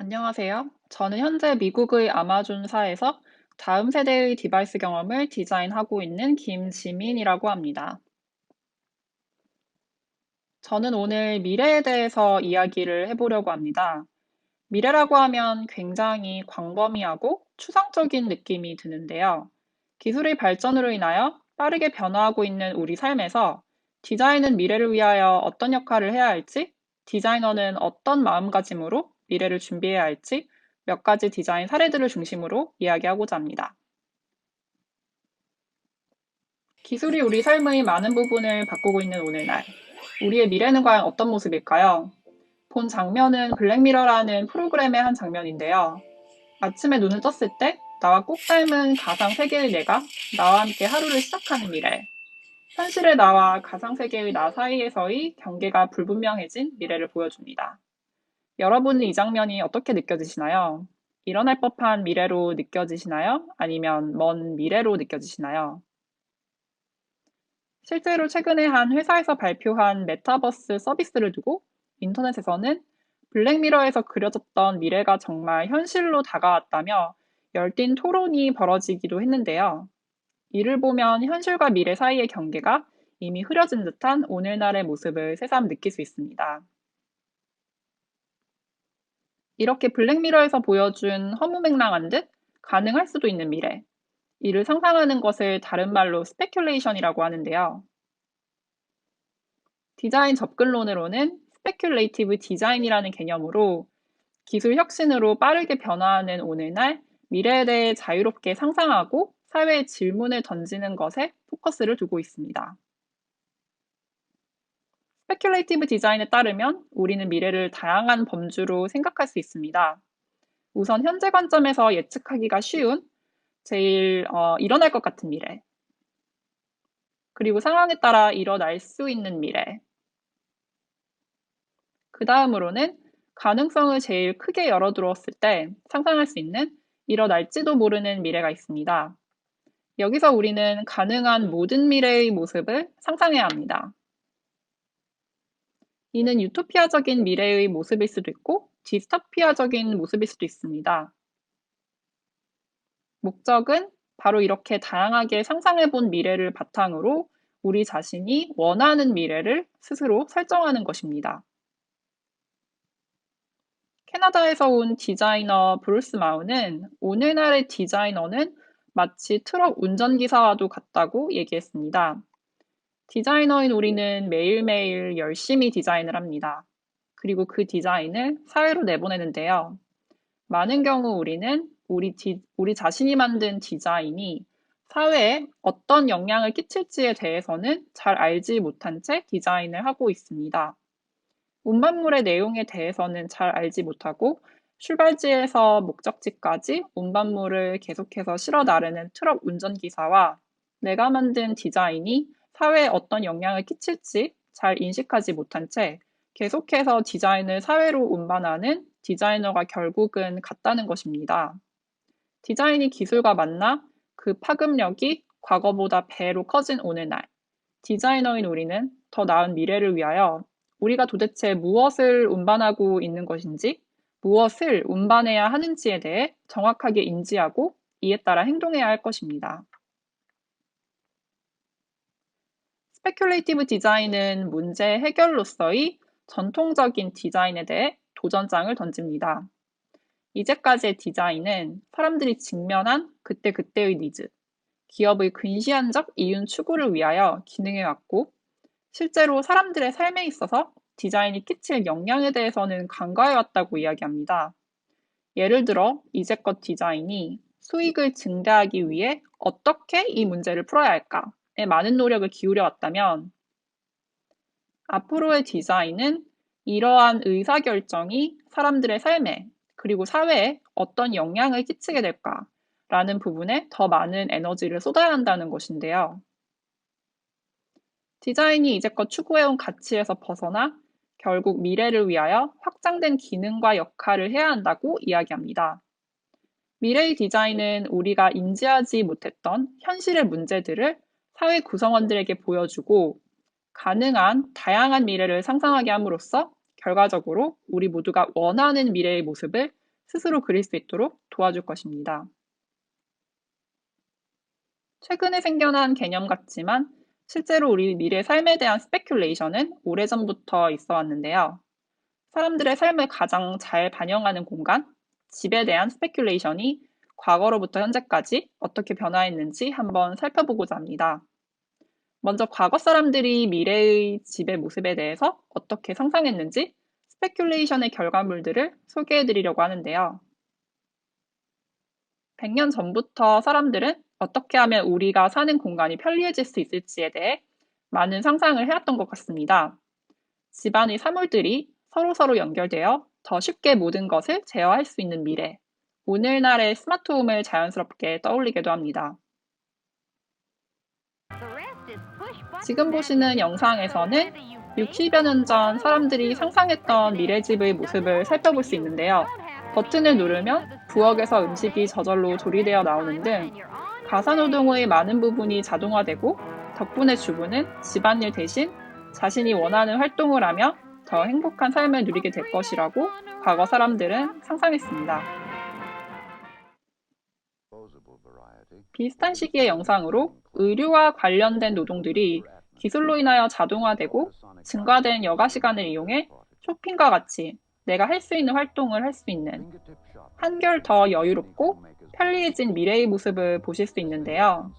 안녕하세요. 저는 현재 미국의 아마존사에서 다음 세대의 디바이스 경험을 디자인하고 있는 김지민이라고 합니다. 저는 오늘 미래에 대해서 이야기를 해보려고 합니다. 미래라고 하면 굉장히 광범위하고 추상적인 느낌이 드는데요. 기술의 발전으로 인하여 빠르게 변화하고 있는 우리 삶에서 디자인은 미래를 위하여 어떤 역할을 해야 할지, 디자이너는 어떤 마음가짐으로 미래를 준비해야 할지 몇 가지 디자인 사례들을 중심으로 이야기하고자 합니다. 기술이 우리 삶의 많은 부분을 바꾸고 있는 오늘날, 우리의 미래는 과연 어떤 모습일까요? 본 장면은 블랙미러라는 프로그램의 한 장면인데요. 아침에 눈을 떴을 때 나와 꼭 닮은 가상 세계의 내가 나와 함께 하루를 시작하는 미래. 현실의 나와 가상 세계의 나 사이에서의 경계가 불분명해진 미래를 보여줍니다. 여러분은 이 장면이 어떻게 느껴지시나요? 일어날 법한 미래로 느껴지시나요? 아니면 먼 미래로 느껴지시나요? 실제로 최근에 한 회사에서 발표한 메타버스 서비스를 두고 인터넷에서는 블랙미러에서 그려졌던 미래가 정말 현실로 다가왔다며 열띤 토론이 벌어지기도 했는데요. 이를 보면 현실과 미래 사이의 경계가 이미 흐려진 듯한 오늘날의 모습을 새삼 느낄 수 있습니다. 이렇게 블랙미러에서 보여준 허무맹랑한 듯 가능할 수도 있는 미래. 이를 상상하는 것을 다른 말로 스페큘레이션이라고 하는데요. 디자인 접근론으로는 스페큘레이티브 디자인이라는 개념으로 기술 혁신으로 빠르게 변화하는 오늘날 미래에 대해 자유롭게 상상하고 사회에 질문을 던지는 것에 포커스를 두고 있습니다. 스페큘레이티브 디자인에 따르면 우리는 미래를 다양한 범주로 생각할 수 있습니다. 우선 현재 관점에서 예측하기가 쉬운 제일 일어날 것 같은 미래, 그리고 상황에 따라 일어날 수 있는 미래, 그 다음으로는 가능성을 제일 크게 열어두었을 때 상상할 수 있는 일어날지도 모르는 미래가 있습니다. 여기서 우리는 가능한 모든 미래의 모습을 상상해야 합니다. 이는 유토피아적인 미래의 모습일 수도 있고 디스토피아적인 모습일 수도 있습니다. 목적은 바로 이렇게 다양하게 상상해본 미래를 바탕으로 우리 자신이 원하는 미래를 스스로 설정하는 것입니다. 캐나다에서 온 디자이너 브루스 마우는 오늘날의 디자이너는 마치 트럭 운전기사와도 같다고 얘기했습니다. 디자이너인 우리는 매일매일 열심히 디자인을 합니다. 그리고 그 디자인을 사회로 내보내는데요. 많은 경우 우리는 우리 자신이 만든 디자인이 사회에 어떤 영향을 끼칠지에 대해서는 잘 알지 못한 채 디자인을 하고 있습니다. 운반물의 내용에 대해서는 잘 알지 못하고 출발지에서 목적지까지 운반물을 계속해서 실어 나르는 트럭 운전기사와 내가 만든 디자인이 사회에 어떤 영향을 끼칠지 잘 인식하지 못한 채 계속해서 디자인을 사회로 운반하는 디자이너가 결국은 같다는 것입니다. 디자인이 기술과 만나 그 파급력이 과거보다 배로 커진 오늘날, 디자이너인 우리는 더 나은 미래를 위하여 우리가 도대체 무엇을 운반하고 있는 것인지, 무엇을 운반해야 하는지에 대해 정확하게 인지하고 이에 따라 행동해야 할 것입니다. 스페큘레이티브 디자인은 문제 해결로서의 전통적인 디자인에 대해 도전장을 던집니다. 이제까지의 디자인은 사람들이 직면한 그때그때의 니즈, 기업의 근시안적 이윤 추구를 위하여 기능해왔고, 실제로 사람들의 삶에 있어서 디자인이 끼칠 영향에 대해서는 간과해왔다고 이야기합니다. 예를 들어 이제껏 디자인이 수익을 증대하기 위해 어떻게 이 문제를 풀어야 할까에 많은 노력을 기울여 왔다면 앞으로의 디자인은 이러한 의사결정이 사람들의 삶에 그리고 사회에 어떤 영향을 끼치게 될까라는 부분에 더 많은 에너지를 쏟아야 한다는 것인데요. 디자인이 이제껏 추구해온 가치에서 벗어나 결국 미래를 위하여 확장된 기능과 역할을 해야 한다고 이야기합니다. 미래의 디자인은 우리가 인지하지 못했던 현실의 문제들을 사회 구성원들에게 보여주고 가능한 다양한 미래를 상상하게 함으로써 결과적으로 우리 모두가 원하는 미래의 모습을 스스로 그릴 수 있도록 도와줄 것입니다. 최근에 생겨난 개념 같지만 실제로 우리 미래 삶에 대한 스페큘레이션은 오래전부터 있어 왔는데요. 사람들의 삶을 가장 잘 반영하는 공간, 집에 대한 스페큘레이션이 과거로부터 현재까지 어떻게 변화했는지 한번 살펴보고자 합니다. 먼저 과거 사람들이 미래의 집의 모습에 대해서 어떻게 상상했는지 스페큘레이션의 결과물들을 소개해 드리려고 하는데요. 100년 전부터 사람들은 어떻게 하면 우리가 사는 공간이 편리해질 수 있을지에 대해 많은 상상을 해왔던 것 같습니다. 집안의 사물들이 서로서로 연결되어 더 쉽게 모든 것을 제어할 수 있는 미래, 오늘날의 스마트홈을 자연스럽게 떠올리기도 합니다. 지금 보시는 영상에서는 60여 년 전 사람들이 상상했던 미래집의 모습을 살펴볼 수 있는데요. 버튼을 누르면 부엌에서 음식이 저절로 조리되어 나오는 등 가사노동의 많은 부분이 자동화되고 덕분에 주부는 집안일 대신 자신이 원하는 활동을 하며 더 행복한 삶을 누리게 될 것이라고 과거 사람들은 상상했습니다. 비슷한 시기의 영상으로 의류와 관련된 노동들이 기술로 인하여 자동화되고 증가된 여가 시간을 이용해 쇼핑과 같이 내가 할 수 있는 활동을 할 수 있는 한결 더 여유롭고 편리해진 미래의 모습을 보실 수 있는데요.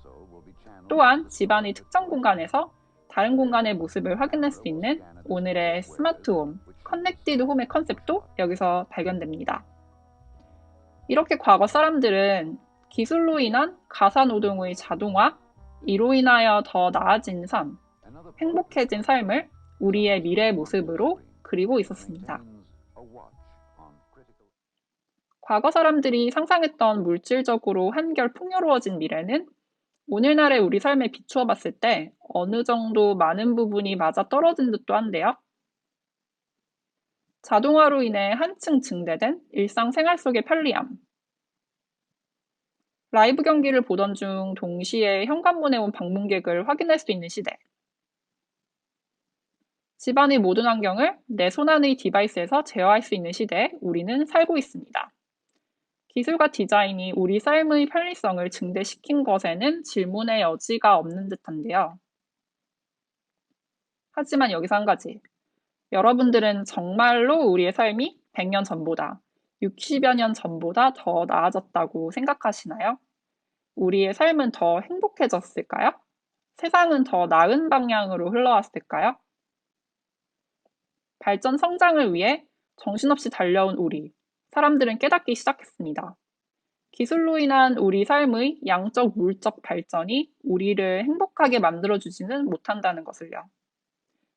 또한 집안의 특정 공간에서 다른 공간의 모습을 확인할 수 있는 오늘의 스마트홈, 커넥티드 홈의 컨셉도 여기서 발견됩니다. 이렇게 과거 사람들은 기술로 인한 가사노동의 자동화, 이로 인하여 더 나아진 삶, 행복해진 삶을 우리의 미래의 모습으로 그리고 있었습니다. 과거 사람들이 상상했던 물질적으로 한결 풍요로워진 미래는 오늘날의 우리 삶에 비추어 봤을 때 어느 정도 많은 부분이 맞아떨어진 듯도 한데요. 자동화로 인해 한층 증대된 일상생활 속의 편리함. 라이브 경기를 보던 중 동시에 현관문에 온 방문객을 확인할 수 있는 시대. 집안의 모든 환경을 내 손안의 디바이스에서 제어할 수 있는 시대에 우리는 살고 있습니다. 기술과 디자인이 우리 삶의 편리성을 증대시킨 것에는 질문의 여지가 없는 듯한데요. 하지만 여기서 한 가지. 여러분들은 정말로 우리의 삶이 100년 전보다, 60여 년 전보다 더 나아졌다고 생각하시나요? 우리의 삶은 더 행복해졌을까요? 세상은 더 나은 방향으로 흘러왔을까요? 발전 성장을 위해 정신없이 달려온 우리, 사람들은 깨닫기 시작했습니다. 기술로 인한 우리 삶의 양적 물적 발전이 우리를 행복하게 만들어주지는 못한다는 것을요.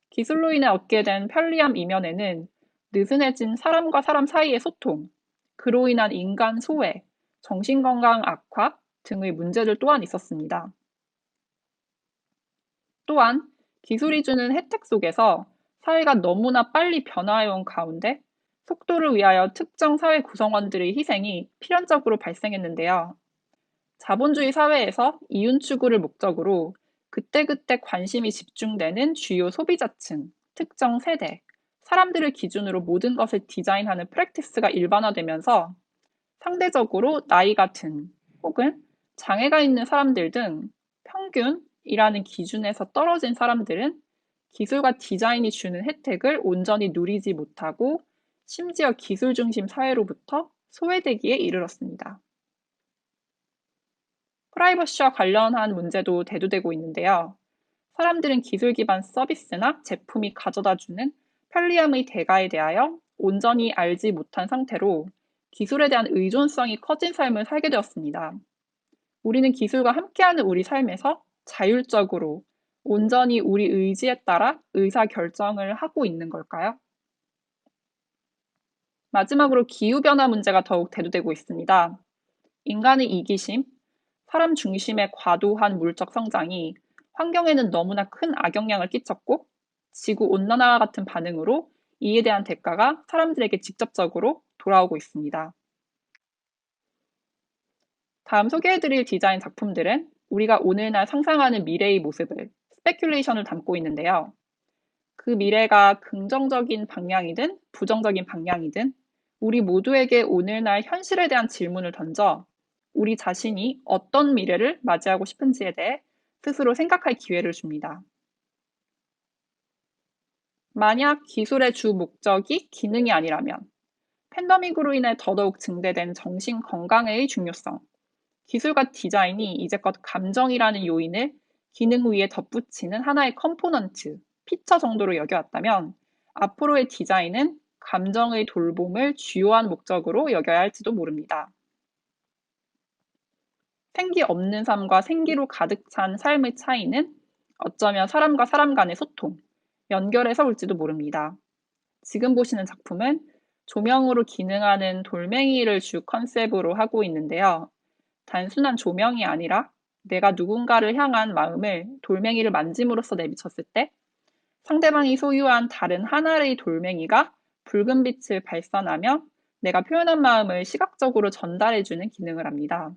기술로 인해 얻게 된 편리함 이면에는 느슨해진 사람과 사람 사이의 소통, 그로 인한 인간 소외, 정신건강 악화 등의 문제들 또한 있었습니다. 또한 기술이 주는 혜택 속에서 사회가 너무나 빨리 변화해온 가운데 속도를 위하여 특정 사회 구성원들의 희생이 필연적으로 발생했는데요. 자본주의 사회에서 이윤 추구를 목적으로 그때그때 관심이 집중되는 주요 소비자층, 특정 세대, 사람들을 기준으로 모든 것을 디자인하는 프랙티스가 일반화되면서 상대적으로 나이가 든 혹은 장애가 있는 사람들 등 평균이라는 기준에서 떨어진 사람들은 기술과 디자인이 주는 혜택을 온전히 누리지 못하고 심지어 기술 중심 사회로부터 소외되기에 이르렀습니다. 프라이버시와 관련한 문제도 대두되고 있는데요. 사람들은 기술 기반 서비스나 제품이 가져다주는 편리함의 대가에 대하여 온전히 알지 못한 상태로 기술에 대한 의존성이 커진 삶을 살게 되었습니다. 우리는 기술과 함께하는 우리 삶에서 자율적으로 온전히 우리 의지에 따라 의사결정을 하고 있는 걸까요? 마지막으로 기후변화 문제가 더욱 대두되고 있습니다. 인간의 이기심, 사람 중심의 과도한 물적 성장이 환경에는 너무나 큰 악영향을 끼쳤고 지구온난화와 같은 반응으로 이에 대한 대가가 사람들에게 직접적으로 돌아오고 있습니다. 다음 소개해드릴 디자인 작품들은 우리가 오늘날 상상하는 미래의 모습을 스페큘레이션을 담고 있는데요. 그 미래가 긍정적인 방향이든 부정적인 방향이든 우리 모두에게 오늘날 현실에 대한 질문을 던져 우리 자신이 어떤 미래를 맞이하고 싶은지에 대해 스스로 생각할 기회를 줍니다. 만약 기술의 주 목적이 기능이 아니라면 팬데믹으로 인해 더더욱 증대된 정신 건강의 중요성, 기술과 디자인이 이제껏 감정이라는 요인을 기능 위에 덧붙이는 하나의 컴포넌트, 피처 정도로 여겨왔다면 앞으로의 디자인은 감정의 돌봄을 주요한 목적으로 여겨야 할지도 모릅니다. 생기 없는 삶과 생기로 가득 찬 삶의 차이는 어쩌면 사람과 사람 간의 소통, 연결에서 올지도 모릅니다. 지금 보시는 작품은 조명으로 기능하는 돌멩이를 주 컨셉으로 하고 있는데요. 단순한 조명이 아니라 내가 누군가를 향한 마음을 돌멩이를 만짐으로써 내비쳤을 때 상대방이 소유한 다른 하나의 돌멩이가 붉은 빛을 발산하며 내가 표현한 마음을 시각적으로 전달해주는 기능을 합니다.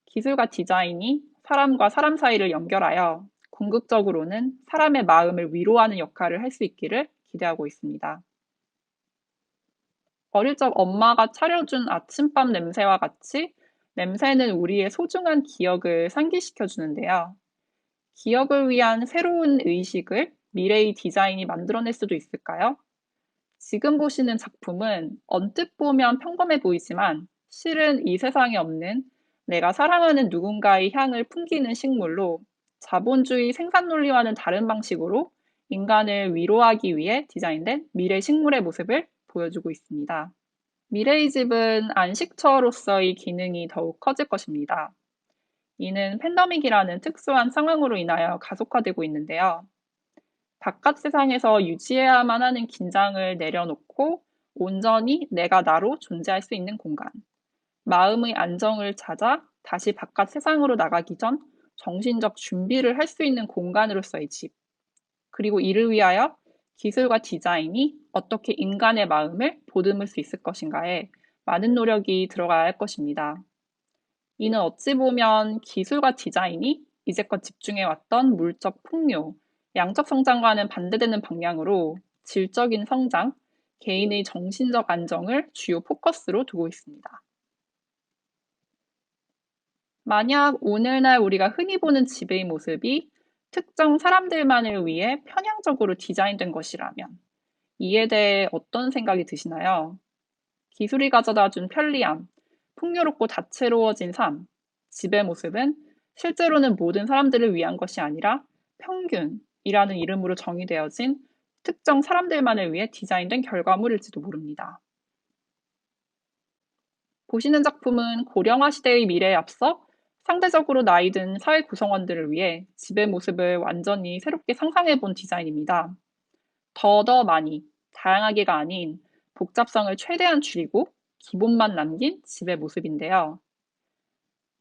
기술과 디자인이 사람과 사람 사이를 연결하여 궁극적으로는 사람의 마음을 위로하는 역할을 할 수 있기를 기대하고 있습니다. 어릴 적 엄마가 차려준 아침밥 냄새와 같이 냄새는 우리의 소중한 기억을 상기시켜 주는데요. 기억을 위한 새로운 의식을 미래의 디자인이 만들어낼 수도 있을까요? 지금 보시는 작품은 언뜻 보면 평범해 보이지만 실은 이 세상에 없는 내가 사랑하는 누군가의 향을 풍기는 식물로 자본주의 생산 논리와는 다른 방식으로 인간을 위로하기 위해 디자인된 미래 식물의 모습을 보여주고 있습니다. 미래의 집은 안식처로서의 기능이 더욱 커질 것입니다. 이는 팬데믹이라는 특수한 상황으로 인하여 가속화되고 있는데요. 바깥 세상에서 유지해야만 하는 긴장을 내려놓고 온전히 내가 나로 존재할 수 있는 공간, 마음의 안정을 찾아 다시 바깥 세상으로 나가기 전 정신적 준비를 할 수 있는 공간으로서의 집, 그리고 이를 위하여 기술과 디자인이 어떻게 인간의 마음을 보듬을 수 있을 것인가에 많은 노력이 들어가야 할 것입니다. 이는 어찌 보면 기술과 디자인이 이제껏 집중해왔던 물적 풍요, 양적 성장과는 반대되는 방향으로 질적인 성장, 개인의 정신적 안정을 주요 포커스로 두고 있습니다. 만약 오늘날 우리가 흔히 보는 집의 모습이 특정 사람들만을 위해 편향적으로 디자인된 것이라면 이에 대해 어떤 생각이 드시나요? 기술이 가져다 준 편리함, 풍요롭고 다채로워진 삶, 집의 모습은 실제로는 모든 사람들을 위한 것이 아니라 평균이라는 이름으로 정의되어진 특정 사람들만을 위해 디자인된 결과물일지도 모릅니다. 보시는 작품은 고령화 시대의 미래에 앞서 상대적으로 나이 든 사회 구성원들을 위해 집의 모습을 완전히 새롭게 상상해 본 디자인입니다. 더 많이, 다양하게가 아닌 복잡성을 최대한 줄이고 기본만 남긴 집의 모습인데요.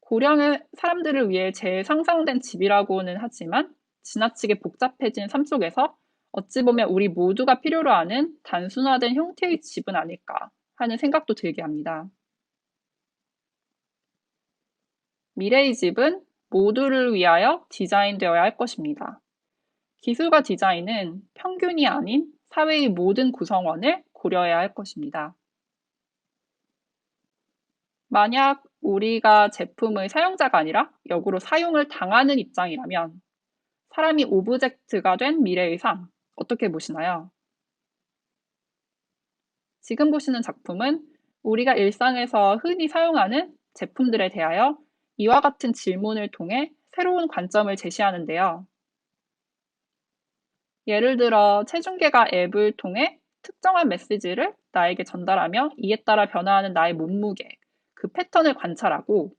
고령의 사람들을 위해 재상상된 집이라고는 하지만 지나치게 복잡해진 삶 속에서 어찌 보면 우리 모두가 필요로 하는 단순화된 형태의 집은 아닐까 하는 생각도 들게 합니다. 미래의 집은 모두를 위하여 디자인되어야 할 것입니다. 기술과 디자인은 평균이 아닌 사회의 모든 구성원을 고려해야 할 것입니다. 만약 우리가 제품의 사용자가 아니라 역으로 사용을 당하는 입장이라면 사람이 오브젝트가 된 미래의 삶, 어떻게 보시나요? 지금 보시는 작품은 우리가 일상에서 흔히 사용하는 제품들에 대하여 이와 같은 질문을 통해 새로운 관점을 제시하는데요. 예를 들어 체중계가 앱을 통해 특정한 메시지를 나에게 전달하며 이에 따라 변화하는 나의 몸무게, 그 패턴을 관찰하고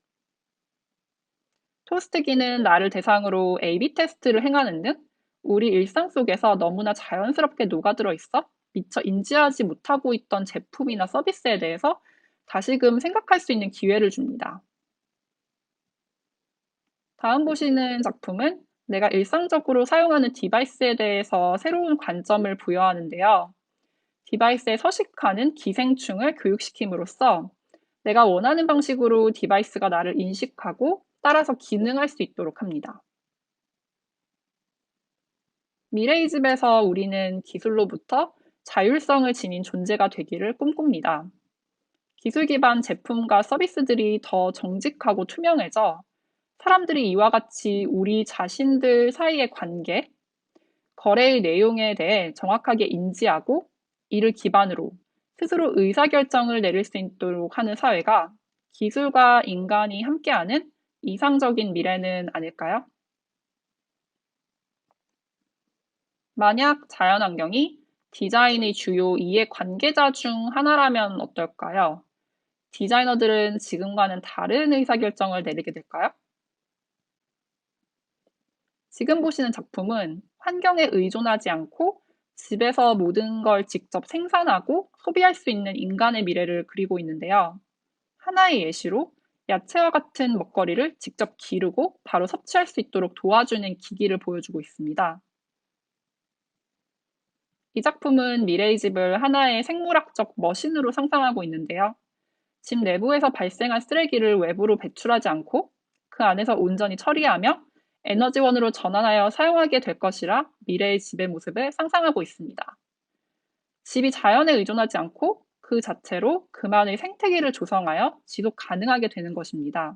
토스트기는 나를 대상으로 A/B 테스트를 행하는 등 우리 일상 속에서 너무나 자연스럽게 녹아들어 있어 미처 인지하지 못하고 있던 제품이나 서비스에 대해서 다시금 생각할 수 있는 기회를 줍니다. 다음 보시는 작품은 내가 일상적으로 사용하는 디바이스에 대해서 새로운 관점을 부여하는데요. 디바이스에 서식하는 기생충을 교육시킴으로써 내가 원하는 방식으로 디바이스가 나를 인식하고 따라서 기능할 수 있도록 합니다. 미래의 집에서 우리는 기술로부터 자율성을 지닌 존재가 되기를 꿈꿉니다. 기술 기반 제품과 서비스들이 더 정직하고 투명해져 사람들이 이와 같이 우리 자신들 사이의 관계, 거래의 내용에 대해 정확하게 인지하고 이를 기반으로 스스로 의사결정을 내릴 수 있도록 하는 사회가 기술과 인간이 함께하는 이상적인 미래는 아닐까요? 만약 자연환경이 디자인의 주요 이해 관계자 중 하나라면 어떨까요? 디자이너들은 지금과는 다른 의사결정을 내리게 될까요? 지금 보시는 작품은 환경에 의존하지 않고 집에서 모든 걸 직접 생산하고 소비할 수 있는 인간의 미래를 그리고 있는데요. 하나의 예시로 야채와 같은 먹거리를 직접 기르고 바로 섭취할 수 있도록 도와주는 기기를 보여주고 있습니다. 이 작품은 미래의 집을 하나의 생물학적 머신으로 상상하고 있는데요. 집 내부에서 발생한 쓰레기를 외부로 배출하지 않고 그 안에서 온전히 처리하며 에너지원으로 전환하여 사용하게 될 것이라 미래의 집의 모습을 상상하고 있습니다. 집이 자연에 의존하지 않고 그 자체로 그만의 생태계를 조성하여 지속 가능하게 되는 것입니다.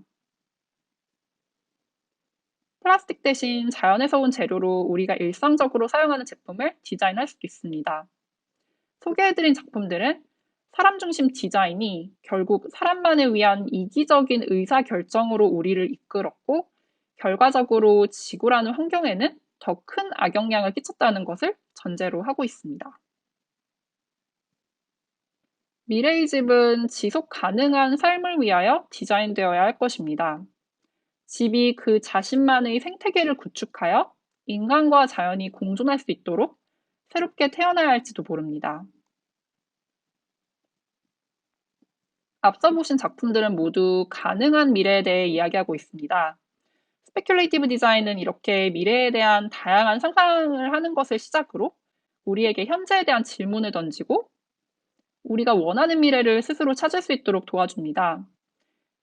플라스틱 대신 자연에서 온 재료로 우리가 일상적으로 사용하는 제품을 디자인할 수도 있습니다. 소개해드린 작품들은 사람 중심 디자인이 결국 사람만을 위한 이기적인 의사결정으로 우리를 이끌었고 결과적으로 지구라는 환경에는 더 큰 악영향을 끼쳤다는 것을 전제로 하고 있습니다. 미래의 집은 지속 가능한 삶을 위하여 디자인되어야 할 것입니다. 집이 그 자신만의 생태계를 구축하여 인간과 자연이 공존할 수 있도록 새롭게 태어나야 할지도 모릅니다. 앞서 보신 작품들은 모두 가능한 미래에 대해 이야기하고 있습니다. 스페큘레이티브 디자인은 이렇게 미래에 대한 다양한 상상을 하는 것을 시작으로 우리에게 현재에 대한 질문을 던지고 우리가 원하는 미래를 스스로 찾을 수 있도록 도와줍니다.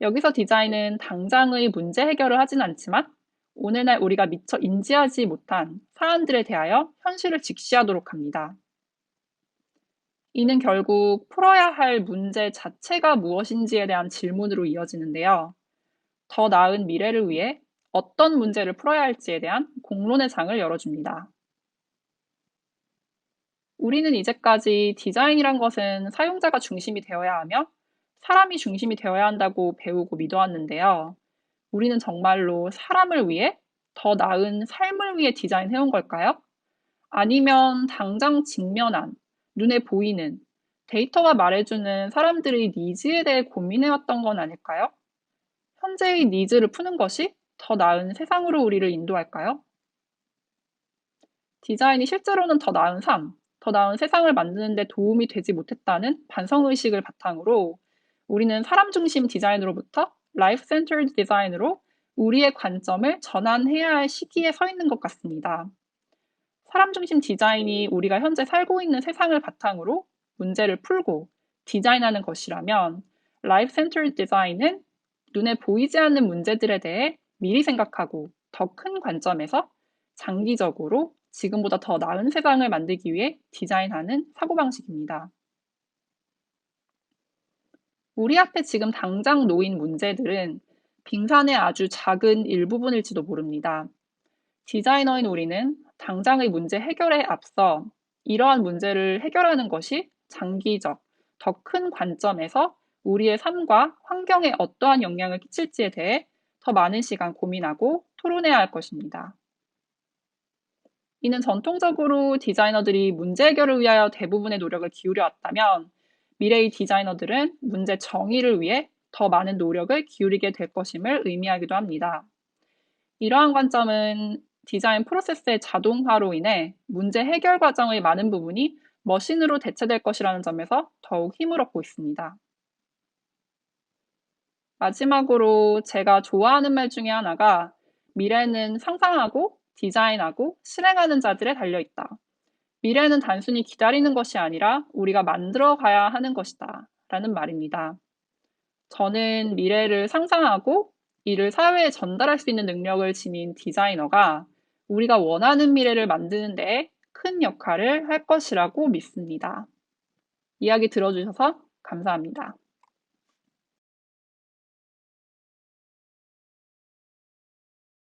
여기서 디자인은 당장의 문제 해결을 하진 않지만 오늘날 우리가 미처 인지하지 못한 사안들에 대하여 현실을 직시하도록 합니다. 이는 결국 풀어야 할 문제 자체가 무엇인지에 대한 질문으로 이어지는데요. 더 나은 미래를 위해 어떤 문제를 풀어야 할지에 대한 공론의 장을 열어줍니다. 우리는 이제까지 디자인이란 것은 사용자가 중심이 되어야 하며 사람이 중심이 되어야 한다고 배우고 믿어왔는데요. 우리는 정말로 사람을 위해 더 나은 삶을 위해 디자인해온 걸까요? 아니면 당장 직면한, 눈에 보이는 데이터가 말해주는 사람들의 니즈에 대해 고민해왔던 건 아닐까요? 현재의 니즈를 푸는 것이 더 나은 세상으로 우리를 인도할까요? 디자인이 실제로는 더 나은 삶, 더 나은 세상을 만드는 데 도움이 되지 못했다는 반성의식을 바탕으로 우리는 사람 중심 디자인으로부터 라이프 센터드 디자인으로 우리의 관점을 전환해야 할 시기에 서 있는 것 같습니다. 사람 중심 디자인이 우리가 현재 살고 있는 세상을 바탕으로 문제를 풀고 디자인하는 것이라면 라이프 센터드 디자인은 눈에 보이지 않는 문제들에 대해 미리 생각하고 더 큰 관점에서 장기적으로 지금보다 더 나은 세상을 만들기 위해 디자인하는 사고방식입니다. 우리 앞에 지금 당장 놓인 문제들은 빙산의 아주 작은 일부분일지도 모릅니다. 디자이너인 우리는 당장의 문제 해결에 앞서 이러한 문제를 해결하는 것이 장기적, 더 큰 관점에서 우리의 삶과 환경에 어떠한 영향을 끼칠지에 대해 더 많은 시간 고민하고 토론해야 할 것입니다. 이는 전통적으로 디자이너들이 문제 해결을 위하여 대부분의 노력을 기울여 왔다면 미래의 디자이너들은 문제 정의를 위해 더 많은 노력을 기울이게 될 것임을 의미하기도 합니다. 이러한 관점은 디자인 프로세스의 자동화로 인해 문제 해결 과정의 많은 부분이 머신으로 대체될 것이라는 점에서 더욱 힘을 얻고 있습니다. 마지막으로 제가 좋아하는 말 중에 하나가 미래는 상상하고 디자인하고 실행하는 자들에 달려있다. 미래는 단순히 기다리는 것이 아니라 우리가 만들어 가야 하는 것이다. 라는 말입니다. 저는 미래를 상상하고 이를 사회에 전달할 수 있는 능력을 지닌 디자이너가 우리가 원하는 미래를 만드는 데 큰 역할을 할 것이라고 믿습니다. 이야기 들어주셔서 감사합니다.